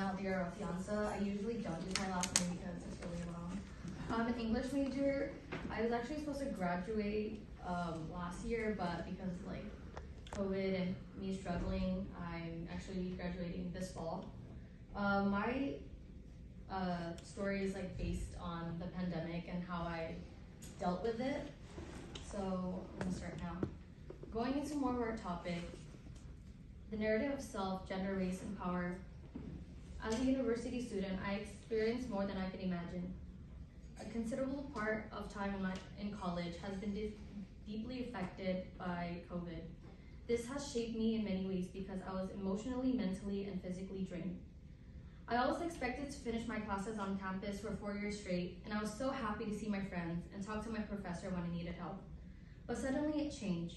Afina or Afianza. I usually don't use my last name because it's really long. I'm an English major. I was actually supposed to graduate last year, but because like COVID and me struggling, I'm actually graduating this fall. My story is like based on the pandemic and how I dealt with it. So I'm gonna start now. Going into more of our topic, the narrative of self, gender, race, and power. As a university student, I experienced more than I could imagine. A considerable part of time in college has been deeply affected by COVID. This has shaped me in many ways because I was emotionally, mentally, and physically drained. I always expected to finish my classes on campus for 4 years straight, and I was so happy to see my friends and talk to my professor when I needed help. But suddenly it changed.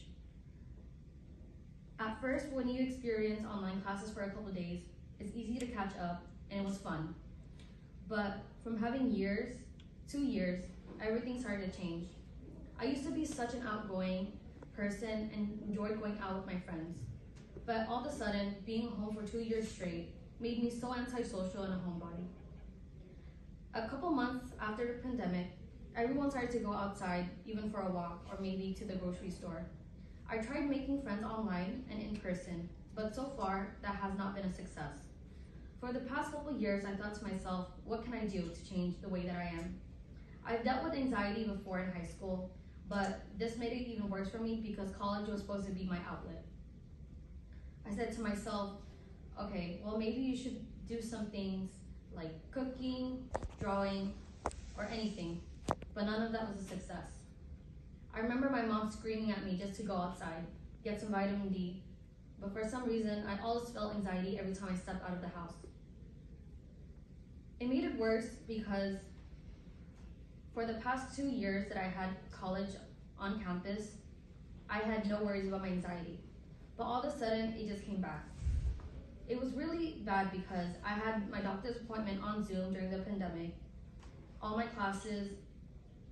At first, when you experience online classes for a couple of days, it's easy to catch up, and it was fun. But from having 2 years, everything started to change. I used to be such an outgoing person and enjoyed going out with my friends. But all of a sudden, being home for 2 years straight made me so antisocial and a homebody. A couple months after the pandemic, everyone started to go outside, even for a walk or maybe to the grocery store. I tried making friends online and in person, but so far, that has not been a success. For the past couple years, I thought to myself, what can I do to change the way that I am? I've dealt with anxiety before in high school, but this made it even worse for me because college was supposed to be my outlet. I said to myself, okay, well maybe you should do some things like cooking, drawing, or anything, but none of that was a success. I remember my mom screaming at me just to go outside, get some vitamin D, but for some reason, I always felt anxiety every time I stepped out of the house. It made it worse because for the past 2 years that I had college on campus, I had no worries about my anxiety, but all of a sudden, it just came back. It was really bad because I had my doctor's appointment on Zoom during the pandemic, all my classes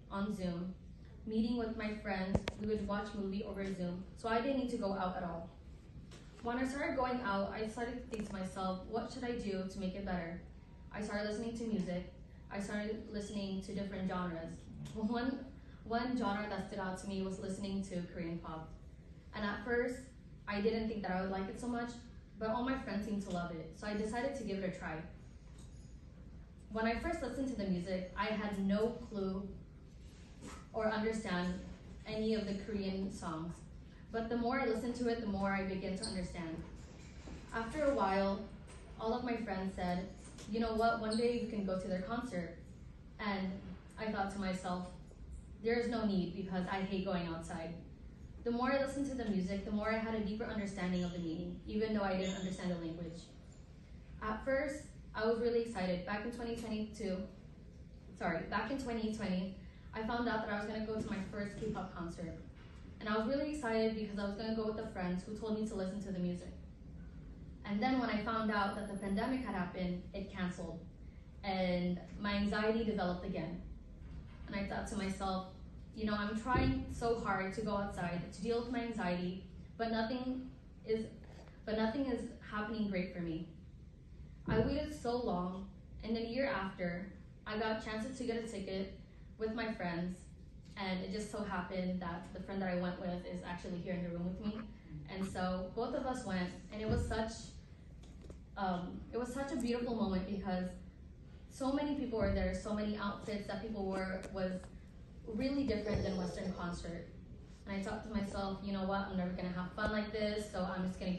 on Zoom, meeting with my friends, we would watch movie over Zoom, so I didn't need to go out at all. When I started going out, I started to think to myself, what should I do to make it better? I started listening to music. I started listening to different genres. One genre that stood out to me was listening to Korean pop. And at first, I didn't think that I would like it so much, but all my friends seemed to love it, so I decided to give it a try. When I first listened to the music, I had no clue or understand any of the Korean songs. But the more I listened to it, the more I began to understand. After a while, all of my friends said, you know what, one day you can go to their concert. And I thought to myself, there is no need because I hate going outside. The more I listened to the music, the more I had a deeper understanding of the meaning, even though I didn't understand the language. At first, I was really excited. Back in 2020, I found out that I was gonna go to my first K-pop concert. And I was really excited because I was gonna go with a friend who told me to listen to the music. And then when I found out that the pandemic had happened, it canceled. And my anxiety developed again. And I thought to myself, you know, I'm trying so hard to go outside to deal with my anxiety, but nothing is happening great for me. I waited so long, and a year after, I got chances to get a ticket with my friends, and it just so happened that the friend that I went with is actually here in the room with me. And so both of us went, and it was such a beautiful moment because so many people were there, so many outfits that people wore was really different than Western concert. And I thought to myself, you know what, I'm never gonna have fun like this, so I'm just gonna